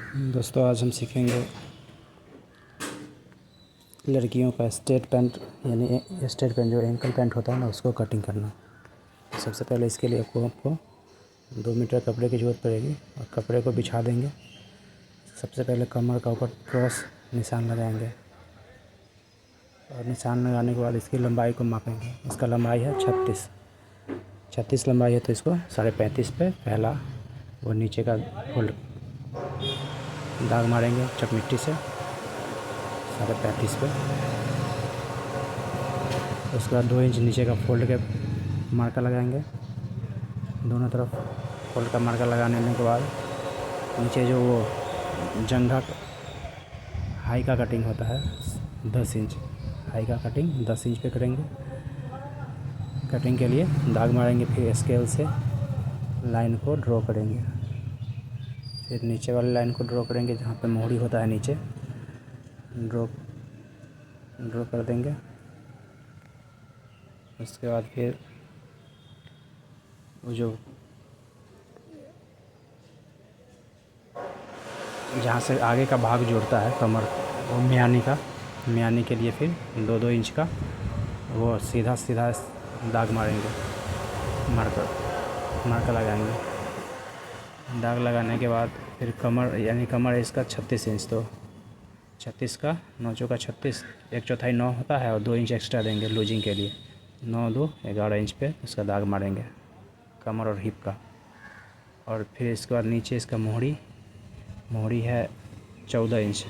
दोस्तों आज हम सीखेंगे लड़कियों का स्ट्रेट पैंट यानी स्ट्रेट पैंट जो एंकल पैंट होता है ना उसको कटिंग करना। सबसे पहले इसके लिए आपको 2 मीटर कपड़े की ज़रूरत पड़ेगी और कपड़े को बिछा देंगे। सबसे पहले कमर का ऊपर क्रॉस निशान लगाएंगे और निशान लगाने के बाद इसकी लंबाई को मापेंगे। इसका लंबाई है 36 लंबाई है तो इसको 35.5 पे पहला वो नीचे का फोल्ड दाग मारेंगे चकमिट्टी से 35.5 पे। उसके बाद 2 इंच नीचे का फोल्ड के मार्का लगाएंगे। दोनों तरफ फोल्ड का मार्का लगाने के बाद नीचे जो वो जंघा हाई का कटिंग होता है 10 इंच हाई का कटिंग 10 इंच पे करेंगे। कटिंग के लिए दाग मारेंगे, फिर स्केल से लाइन को ड्रॉ करेंगे। फिर नीचे वाली लाइन को ड्रॉ करेंगे जहाँ पे मोहरी होता है, नीचे ड्रॉ कर देंगे। उसके बाद फिर वो जो जहाँ से आगे का भाग जोड़ता है कमर वो म्यानी के लिए फिर 2-2 इंच का वो सीधा दाग मारेंगे, मार्कर लगाएंगे। दाग लगाने के बाद फिर कमर है इसका 36 इंच, तो 36 का 9 चौका 36 1/4 9 होता है और 2 इंच एक्स्ट्रा देंगे लूजिंग के लिए। 9 2 11 इंच पे उसका दाग मारेंगे कमर और हिप का। और फिर इसके बाद नीचे इसका मोहरी है 14 इंच,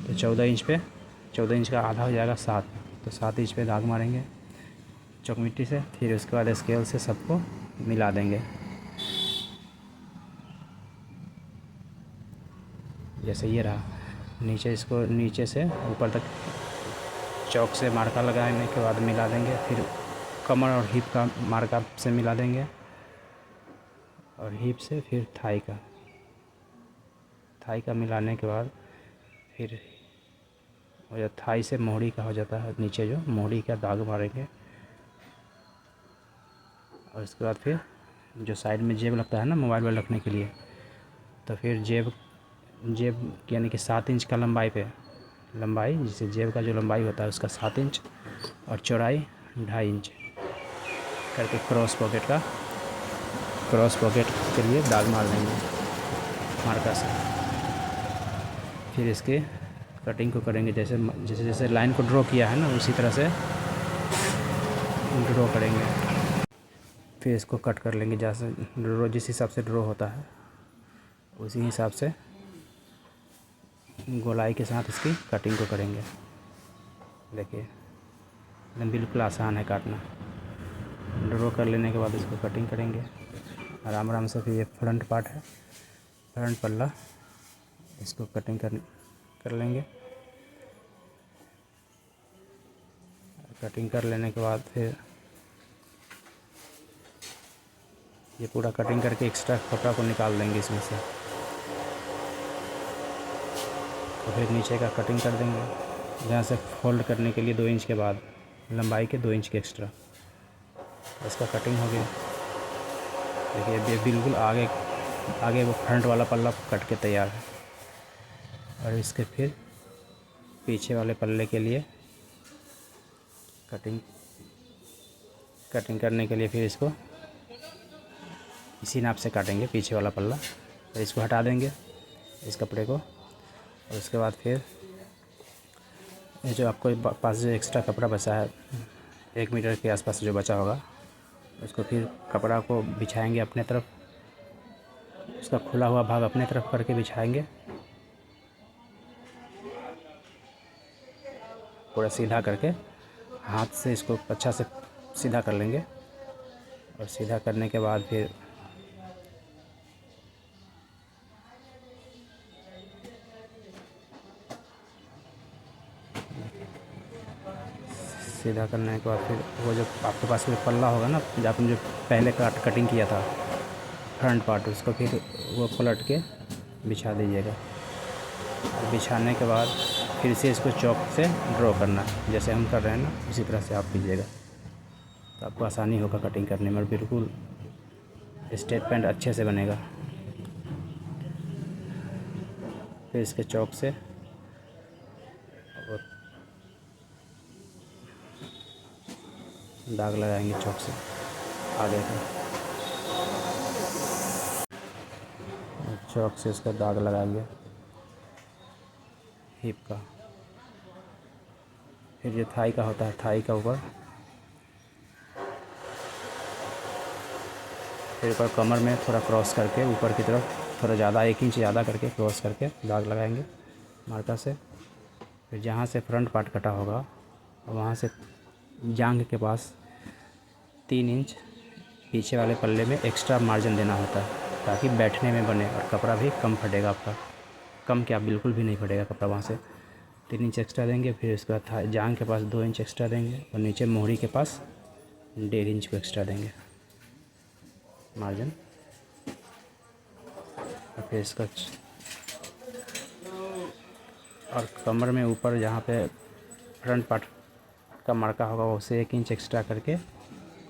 तो 14 इंच का आधा हो जाएगा 7, तो 7 इंच पे दाग मारेंगे चौकमिट्टी से। फिर उसके बाद स्केल से सबको मिला देंगे। जैसे ये रहा, इसको नीचे से ऊपर तक चौक से मार्का लगाने के बाद मिला देंगे। फिर कमर और हिप का मार्का से मिला देंगे और हिप से फिर थाई का मिलाने के बाद फिर वो जो थाई से मोहरी का हो जाता है, नीचे जो मोहरी का दाग मारेंगे। और इसके बाद फिर जो साइड में जेब लगता है ना मोबाइल में रखने के लिए, तो फिर जेब यानी कि 7 इंच का लंबाई जिससे जेब का जो लंबाई होता है उसका 7 इंच और चौड़ाई 2.5 इंच करके क्रॉस पॉकेट के लिए दाग मार देंगे मार्का से। फिर इसके कटिंग को करेंगे जैसे लाइन को ड्रॉ किया है ना उसी तरह से ड्रॉ करेंगे। फिर इसको कट कर लेंगे जिस हिसाब से ड्रॉ होता है उसी हिसाब से गोलाई के साथ इसकी कटिंग को करेंगे। देखिए एकदम बिल्कुल आसान है काटना। ड्रॉ कर लेने के बाद इसको कटिंग करेंगे आराम से। फिर ये फ्रंट पार्ट है, फ्रंट पल्ला, इसको कटिंग कर लेंगे। कटिंग कर लेने के बाद फिर ये पूरा कटिंग करके एक्स्ट्रा कपड़ा को निकाल देंगे इसमें से। तो फिर नीचे का कटिंग कर देंगे जहाँ से फोल्ड करने के लिए 2 इंच के बाद लंबाई के 2 इंच के एक्स्ट्रा। इसका कटिंग हो गया। देखिए ये बिल्कुल आगे वो फ्रंट वाला पल्ला कट के तैयार है। और इसके फिर पीछे वाले पल्ले के लिए कटिंग करने के लिए फिर इसको इसी नाप से काटेंगे पीछे वाला पल्ला। और इसको हटा देंगे इस कपड़े को। और उसके बाद फिर ये जो आपको पास जो एक्स्ट्रा कपड़ा बचा है 1 मीटर के आसपास जो बचा होगा उसको फिर कपड़ा को बिछाएंगे अपने तरफ, उसका खुला हुआ भाग अपने तरफ करके बिछाएंगे। पूरा सीधा करके हाथ से इसको अच्छा से सीधा कर लेंगे। और सीधा करने के बाद फिर फिर वो जो आपके पास में पल्ला होगा ना जब आपने जो पहले कटिंग किया था फ्रंट पार्ट, उसको फिर वो पलट के बिछा दीजिएगा। बिछाने के बाद फिर से इसको चॉक से ड्रॉ करना है जैसे हम कर रहे हैं ना उसी तरह से आप कीजिएगा, तो आपको आसानी होगा कटिंग करने में। बिल्कुल स्ट्रेट पैंट अच्छे से बनेगा। फिर इसके चौक से और दाग लगाएंगे चौक से आगे का, चौक से इसका दाग लगाएंगे हिप का। फिर जो थाई का होता है, थाई का ऊपर, फिर ऊपर कमर में थोड़ा क्रॉस करके ऊपर की तरफ थोड़ा ज़्यादा 1 इंच ज़्यादा करके क्रॉस करके दाग लगाएंगे मार्का से। फिर जहाँ से फ्रंट पार्ट कटा होगा वहाँ से जांघ के पास 3 इंच पीछे वाले पल्ले में एक्स्ट्रा मार्जिन देना होता है ताकि बैठने में बने और कपड़ा भी कम फटेगा आपका, कम क्या बिल्कुल भी नहीं फटेगा कपड़ा। वहाँ से 3 इंच एक्स्ट्रा देंगे। फिर उसके बाद जांघ के पास 2 इंच एक्स्ट्रा देंगे और नीचे मोहरी के पास 1.5 इंच को एक्स्ट्रा देंगे मार्जिन। और फिर इसका और कमर में ऊपर जहाँ पे फ्रंट पार्ट का मार्का होगा उससे 1 इंच एक्स्ट्रा करके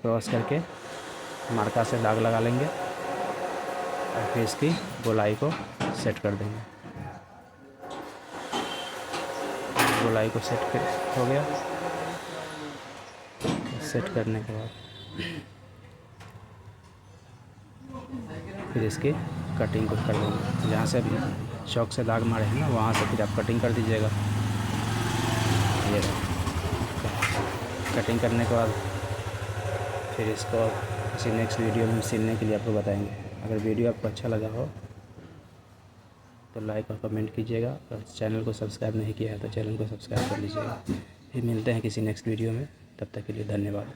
क्रॉस करके मार्का से दाग लगा लेंगे और फिर इसकी गोलाई को सेट कर देंगे। गोलाई को सेट हो गया। सेट करने के बाद फिर इसकी कटिंग को कर देंगे। जहाँ से चौक से दाग मारे हैं ना वहाँ से फिर आप कटिंग कर दीजिएगा। ये कटिंग करने के बाद फिर इसको किसी नेक्स्ट वीडियो में सिलने के लिए आपको बताएंगे। अगर वीडियो आपको अच्छा लगा हो तो लाइक और कमेंट कीजिएगा और चैनल को सब्सक्राइब नहीं किया है तो चैनल को सब्सक्राइब कर लीजिएगा। फिर मिलते हैं किसी नेक्स्ट वीडियो में, तब तक के लिए धन्यवाद।